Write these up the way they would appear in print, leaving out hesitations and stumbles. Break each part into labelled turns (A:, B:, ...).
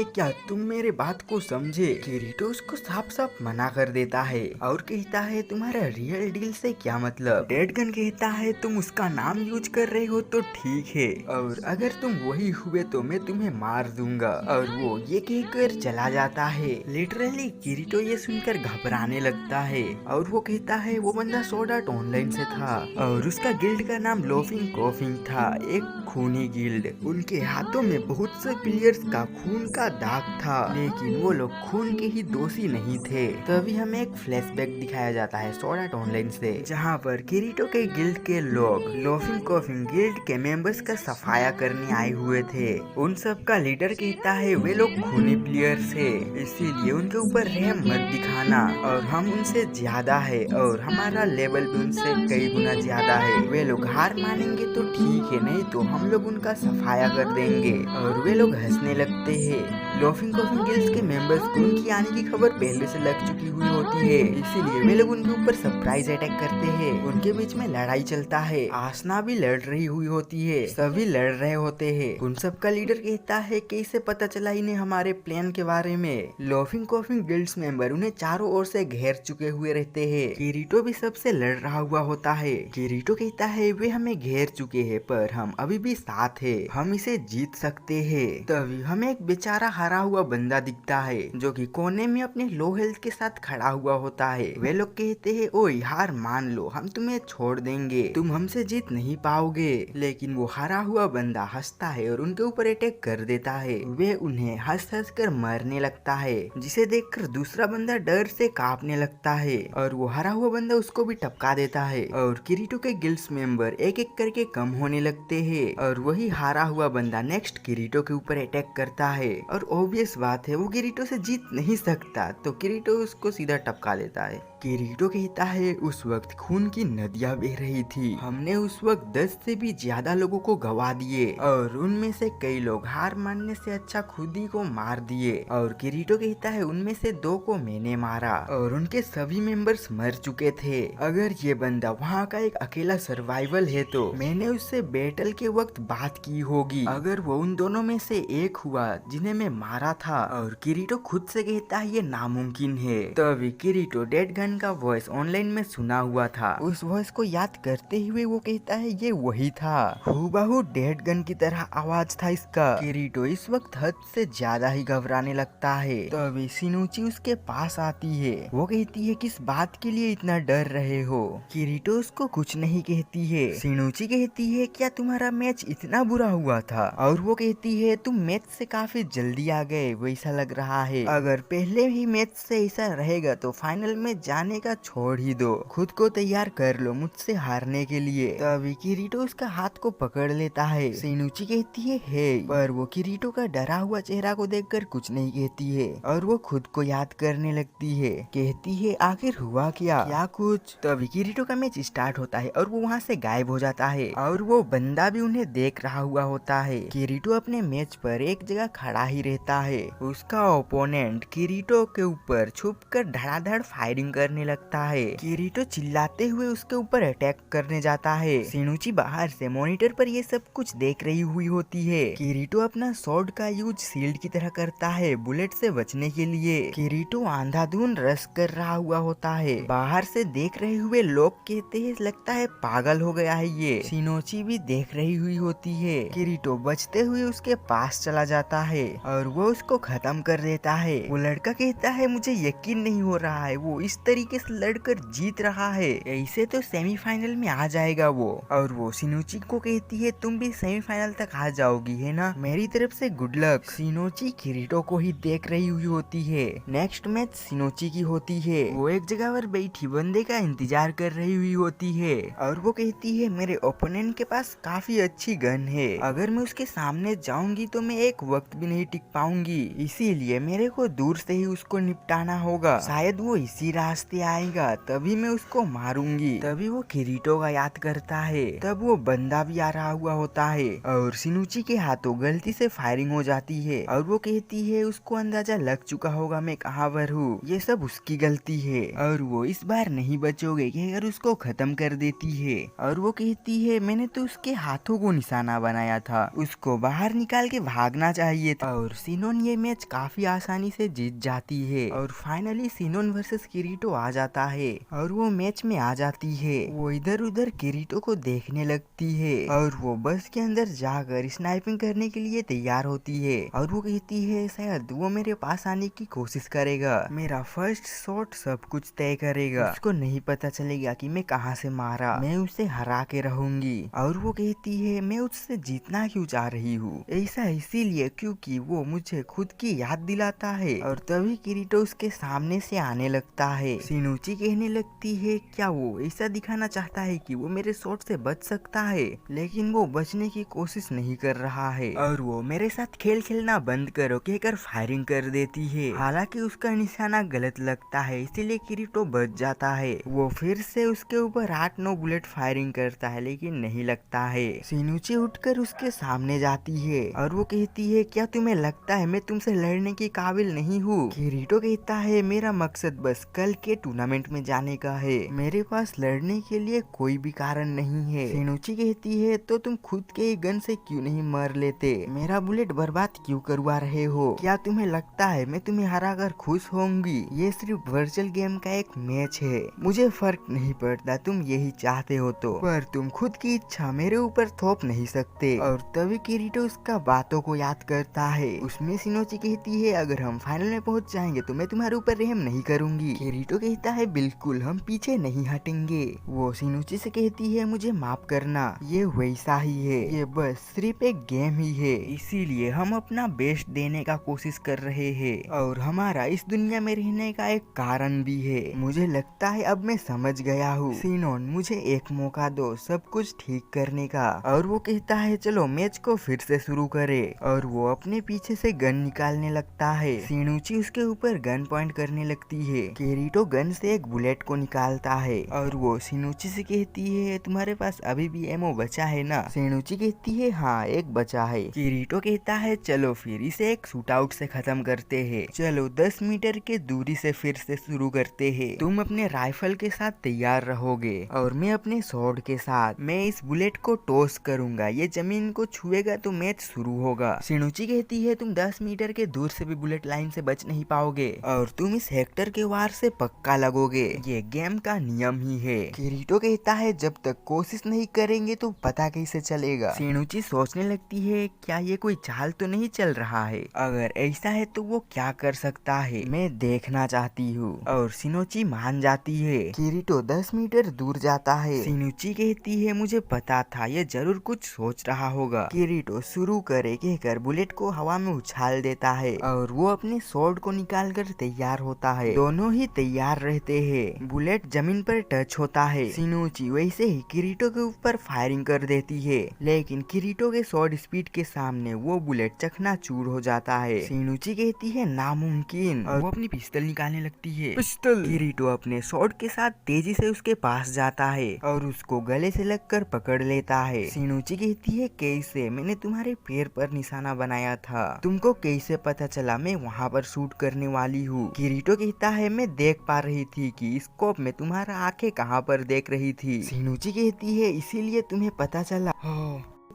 A: अरे क्या तुम मेरे बात को समझे? किरीटो उसको साफ साफ मना कर देता है और कहता है तुम्हारा रियल डील से क्या मतलब। डेडगन कहता है तुम उसका नाम यूज कर रहे हो तो ठीक है, और अगर तुम वही हुए तो मैं तुम्हें मार दूंगा। और वो ये कहकर चला जाता है। लिटरली किरीटो ये सुनकर घबराने लगता है और वो कहता है वो बंदा सोर्ड आर्ट ऑनलाइन से था और उसका गिल्ड का नाम लोफिंग कॉफिंग था, एक खूनी गिल्ड। उनके हाथों में बहुत से प्लेयर्स का खून का दाग था, लेकिन वो लोग खून के ही दोषी नहीं थे। तभी हमें एक फ्लैशबैक दिखाया जाता है सोर्ड आर्ट ऑनलाइन से, जहाँ पर किरीटो के गिल्ड के लोग लोफिंग कॉफिंग गिल्ड के मेंबर्स का सफाया करने आए हुए थे। उन सब का लीडर कहता है वे लोग खूनी प्लेयर्स है, इसीलिए उनके ऊपर रहम मत दिखाना, और हम उनसे ज्यादा है और हमारा लेवल भी उनसे कई गुना ज्यादा है। वे लोग हार मानेंगे तो ठीक है, नहीं तो हम लोग उनका सफाया कर देंगे। और वे लोग हंसने लगते हैं। लोफिंग कॉफिंग गिल्ड्स के मेंबर्स को उनकी आने की खबर पहले से लग चुकी हुई होती है, इसीलिए वे लोग उनके ऊपर सरप्राइज अटैक करते हैं। उनके बीच में लड़ाई चलता है। आसना भी लड़ रही हुई होती है, सभी लड़ रहे होते हैं। उन सब का लीडर कहता है कैसे पता चला इन्हें हमारे प्लान के बारे में। लोफिंग कॉफिंग गिल्ड्स मेंबर उन्हें चारों ओर से घेर चुके हुए रहते हैं। किरीटो भी सबसे लड़ रहा हुआ होता है। किरीटो कहता है वे हमें घेर चुके हैं पर हम अभी भी साथ है, हम इसे जीत सकते हैं। तभी हमें एक बेचारा हारा हुआ बंदा दिखता है जो कि कोने में अपने लो हेल्थ के साथ खड़ा हुआ होता है। वे लोग कहते हैं ओए हार मान लो, हम तुम्हें छोड़ देंगे, तुम हमसे जीत नहीं पाओगे। लेकिन वो हारा हुआ बंदा हंसता है और उनके ऊपर अटैक कर देता है। वे उन्हें हंस हंस कर मारने लगता है, जिसे देखकर दूसरा बंदा डर से कांपने लगता है और वो हारा हुआ बंदा उसको भी टपका देता है। और किरीटो के गिल्ड्स मेंबर एक एक करके कम होने लगते हैं और वही हारा हुआ बंदा नेक्स्ट किरीटो के ऊपर अटैक करता है। और ऑब्वियस बात है वो किरीटो से जीत नहीं सकता, तो किरीटो उसको सीधा टपका देता है। किरीटो कहता है उस वक्त खून की नदियां बह रही थी, हमने उस वक्त 10 से भी ज्यादा लोगों को गवा दिए और उनमें से कई लोग हार मानने से अच्छा खुद ही को मार दिए। और किरीटो कहता है उनमें से 2 को मैंने मारा और उनके सभी मेंबर्स मर चुके थे। अगर ये बंदा वहाँ का एक अकेला सर्वाइवल है तो मैंने उससे बैटल के वक्त बात की होगी, अगर वो उन दोनों में से एक हुआ जिन्हें मैं मारा था। और किरीटो खुद से कहता है ये नामुमकिन है। तभी किरीटो डेड गन का वॉइस ऑनलाइन में सुना हुआ था, उस वॉइस को याद करते हुए वो कहता है ये वही था, हूबहू डेड गन की तरह आवाज था इसका। किरीटो इस वक्त हद से ज्यादा ही घबराने लगता है। तभी शिनोची उसके पास आती है। वो कहती है किस बात के लिए इतना डर रहे हो? किरीटो उसको कुछ नहीं कहती है। शिनोची कहती है क्या तुम्हारा मैच इतना बुरा हुआ था? और वो कहती है तुम मैच से काफी जल्दी आ गए वैसा लग रहा है, अगर पहले ही मैच से ऐसा रहेगा तो फाइनल में जाने का छोड़ ही दो, खुद को तैयार कर लो मुझसे हारने के लिए। तभी किरीटो उसका हाथ को पकड़ लेता है। शिनोची कहती है पर वो किरीटो का डरा हुआ चेहरा को देखकर कुछ नहीं कहती है और वो खुद को याद करने लगती है। कहती है आखिर हुआ क्या कुछ? तभी किरीटो का मैच स्टार्ट होता है और वो वहाँ से गायब हो जाता है और वो बंदा भी उन्हें देख रहा हुआ होता है। किरीटो अपने मैच पर एक जगह खड़ा ही रहता है। उसका ओपोनेंट किरीटो के ऊपर छुपकर धड़ाधड़ फायरिंग करने लगता है। किरीटो चिल्लाते हुए उसके ऊपर अटैक करने जाता है। शिनोची बाहर से मॉनिटर पर ये सब कुछ देख रही हुई होती है। किरीटो अपना स्वॉर्ड का यूज शील्ड की तरह करता है बुलेट से बचने के लिए। किरीटो अंधाधुंध रश कर रहा हुआ होता है। बाहर से देख रहे हुए लोग कहते हैं लगता है पागल हो गया है ये। शिनोची भी देख रही हुई होती है। किरीटो बचते हुए उसके पास चला जाता है और वो उसको खत्म कर देता है। वो लड़का कहता है मुझे यकीन नहीं हो रहा है वो इस तरीके से लड़कर जीत रहा है, ऐसे तो सेमीफाइनल में आ जाएगा वो। और वो शिनोची को कहती है तुम भी सेमीफाइनल तक आ जाओगी है ना, मेरी तरफ से गुड लक। शिनोची किरीटो को ही देख रही हुई होती है। नेक्स्ट मैच शिनोची की होती है। वो एक जगह पर बैठी बंदे का इंतजार कर रही हुई होती है और वो कहती है मेरे ओपोनेंट के पास काफी अच्छी गन है, अगर मैं उसके सामने जाऊंगी तो मैं एक वक्त भी नहीं टिक पाऊंगी, इसीलिए मेरे को दूर से ही उसको निपटाना होगा, शायद वो इसी राह रास्ते आएगा तभी मैं उसको मारूंगी। तभी वो किरीटो का याद करता है। तब वो बंदा भी आ रहा हुआ होता है और शिनुची के हाथों गलती से फायरिंग हो जाती है और वो कहती है उसको अंदाजा लग चुका होगा मैं कहाँ पर हूँ, ये सब उसकी गलती है और वो इस बार नहीं बचोगे कहकर उसको खत्म कर देती है। और वो कहती है मैंने तो उसके हाथों को निशाना बनाया था, उसको बाहर निकाल के भागना चाहिए था। और सिनोन ये मैच काफी आसानी से जीत जाती है और फाइनली सिनोन वर्सेस किरीटो आ जाता है और वो मैच में आ जाती है। वो इधर उधर किरीटो को देखने लगती है और वो बस के अंदर जाकर स्नाइपिंग करने के लिए तैयार होती है और वो कहती है शायद वो मेरे पास आने की कोशिश करेगा, मेरा फर्स्ट शॉट सब कुछ तय करेगा, उसको नहीं पता चलेगा कि मैं कहां से मारा, मैं उसे हरा के रहूंगी। और वो कहती है मैं उससे जीतना क्यों चाह रही हूँ, ऐसा इसीलिए क्योंकि वो मुझे खुद की याद दिलाता है। और तभी किरीटो उसके सामने से आने लगता है। शिनुची कहने लगती है क्या वो ऐसा दिखाना चाहता है कि वो मेरे शॉट से बच सकता है, लेकिन वो बचने की कोशिश नहीं कर रहा है और वो मेरे साथ खेल खेलना बंद करो कहकर फायरिंग कर देती है। हालांकि उसका निशाना गलत लगता है इसीलिए किरीटो बच जाता है। वो फिर से उसके ऊपर 8-9 बुलेट फायरिंग करता है लेकिन नहीं लगता है। शिनुची उठकर उसके सामने जाती है और वो कहती है क्या तुम्हें लगता है मैं तुमसे लड़ने के काबिल नहीं हूँ? किरीटो कहता है मेरा मकसद बस कल के टूर्नामेंट में जाने का है, मेरे पास लड़ने के लिए कोई भी कारण नहीं है। शिनुची कहती है तो तुम खुद के ही गन से क्यों नहीं मर लेते, मेरा बुलेट बर्बाद क्यों करवा रहे हो? क्या तुम्हें लगता है मैं तुम्हें हरा कर खुश होंगी? ये सिर्फ वर्चुअल गेम का एक मैच है, मुझे फर्क नहीं पड़ता तुम यही चाहते हो तो, पर तुम खुद की इच्छा मेरे ऊपर थोप नहीं सकते। और तभी किरीटो उसका बातों को याद करता है। उसमें शिनुची कहती है अगर हम फाइनल में पहुंच जाएंगे तो मैं तुम्हारे ऊपर रहम नहीं करूंगी। किरीटो कहता है बिल्कुल हम पीछे नहीं हटेंगे। वो शिनुची से कहती है मुझे माफ करना, ये वैसा ही है, ये बस सिर्फ एक गेम ही है, इसीलिए हम अपना बेस्ट देने का कोशिश कर रहे हैं और हमारा इस दुनिया में रहने का एक कारण भी है। मुझे लगता है अब मैं समझ गया हूँ, सिनोन मुझे एक मौका दो सब कुछ ठीक करने का। और वो कहता है चलो मैच को फिर से शुरू करे और वो अपने पीछे से गन निकालने लगता है। शिनुची उसके ऊपर गन पॉइंट करने लगती है। किरीटो गन से एक बुलेट को निकालता है और वो शिनुची से कहती है तुम्हारे पास अभी भी एमो बचा है ना? शिनुची कहती है हाँ एक बचा है। किरीटो कहता है चलो फिर इसे एक शूट आउट से खत्म करते हैं, चलो 10 मीटर के दूरी से फिर से शुरू करते हैं, तुम अपने राइफल के साथ तैयार रहोगे और मैं अपने स्वॉर्ड के साथ। मैं इस बुलेट को टॉस करूंगा, ये जमीन को छुएगा तो मैच शुरू होगा। शिनुची कहती है तुम 10 मीटर के दूर से भी बुलेट लाइन से बच नहीं पाओगे और तुम इस हेक्टर के वार से पक्का लगोगे, ये गेम का नियम ही है। किरीटो कहता है जब तक कोशिश नहीं करेंगे तो पता कैसे चलेगा। शिनुची सोचने लगती है क्या ये कोई चाल तो नहीं चल रहा है, अगर ऐसा है तो वो क्या कर सकता है, मैं देखना चाहती हूँ। और शिनुची मान जाती है। किरीटो 10 मीटर दूर जाता है। शिनुची कहती है मुझे पता था ये जरूर कुछ सोच रहा होगा। किरीटो शुरू करे कहकर बुलेट को हवा में उछाल देता है और वो अपने स्वॉर्ड को निकाल कर तैयार होता है। दोनों ही तैयार रहते हैं। बुलेट जमीन पर टच होता है। शिनुची वैसे ही किरीटो के ऊपर फायरिंग कर देती है, लेकिन किरीटो के शॉर्ट स्पीड के सामने वो बुलेट चकनाचूर हो जाता है। शिनुची कहती है नामुमकिन और वो अपनी पिस्टल निकालने लगती है। पिस्टल! किरीटो अपने शॉर्ट के साथ तेजी से उसके पास जाता है और उसको गले से लगकर पकड़ लेता है। शिनुची कहती है कैसे? मैंने तुम्हारे पैर पर निशाना बनाया था, तुमको कैसे पता चला मैं वहाँ पर शूट करने वाली हूँ? किरीटो कहता है मैं देख पा रही थी कि स्कोप में तुम्हारा आंखें कहाँ पर देख रही थी। शिनुची कहती है इसीलिए तुम्हें पता चला।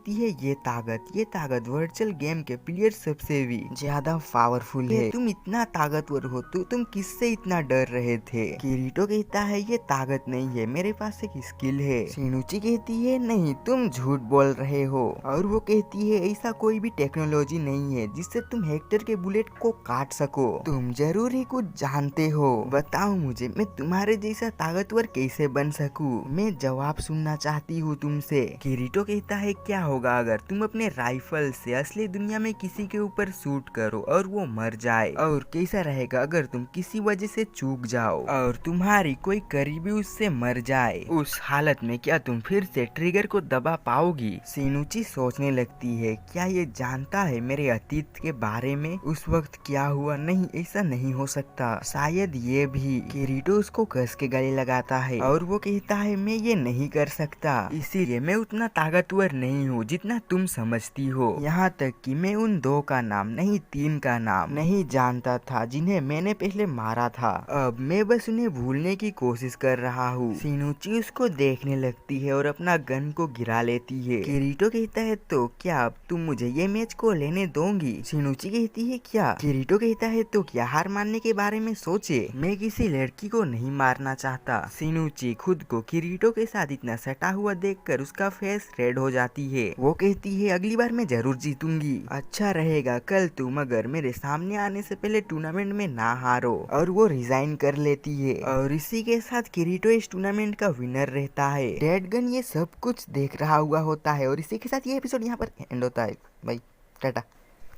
A: है ये ताकत वर्चुअल गेम के प्लेयर सबसे भी ज्यादा पावरफुल है। तुम इतना ताकतवर हो तो तुम किससे इतना डर रहे थे? किरीटो कहता है ये ताकत नहीं है, मेरे पास एक स्किल है। शिनुची कहती है नहीं तुम झूठ बोल रहे हो। और वो कहती है ऐसा कोई भी टेक्नोलॉजी नहीं है जिससे तुम हेक्टर के बुलेट को काट सको, तुम जरूर ही कुछ जानते हो, बताओ मुझे मैं तुम्हारे जैसा ताकतवर कैसे बन सकूं? मैं जवाब सुनना चाहती हूँ तुमसे। किरीटो कहता है क्या हो होगा अगर तुम अपने राइफल से असली दुनिया में किसी के ऊपर शूट करो और वो मर जाए, और कैसा रहेगा अगर तुम किसी वजह से चूक जाओ और तुम्हारी कोई करीबी उससे मर जाए। उस हालत में क्या तुम फिर से ट्रिगर को दबा पाओगी? शिनुची सोचने लगती है, क्या ये जानता है मेरे अतीत के बारे में? उस वक्त क्या हुआ? नहीं, ऐसा नहीं हो सकता। शायद ये भी। किरीटो उसको कस के गले लगाता है और वो कहता है मैं ये नहीं कर सकता, इसीलिए मैं उतना ताकतवर नहीं हूँ जितना तुम समझती हो। यहाँ तक कि मैं उन 2 का नाम नहीं 3 का नाम नहीं जानता था जिन्हें मैंने पहले मारा था। अब मैं बस उन्हें भूलने की कोशिश कर रहा हूँ। शिनुची उसको देखने लगती है और अपना गन को गिरा लेती है। किरीटो कहता है तो क्या अब तुम मुझे ये मैच को लेने दोगी? शिनुची कहती है क्या? किरीटो कहता है तो क्या हार मानने के बारे में सोचे, मैं किसी लड़की को नहीं मारना चाहता। शिनुची खुद को किरीटो के साथ इतना सटा हुआ देखकर उसका फेस रेड हो जाती है। वो कहती है अगली बार मैं जरूर जीतूंगी। अच्छा रहेगा कल तुम अगर मेरे सामने आने से पहले टूर्नामेंट में ना हारो। और वो रिजाइन कर लेती है और इसी के साथ किरीटो इस टूर्नामेंट का विनर रहता है। डेडगन ये सब कुछ देख रहा हुआ होता है और इसी के साथ ये एपिसोड यहाँ पर एंड होता है। भाई टाटा।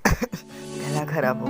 A: गला खराब हो।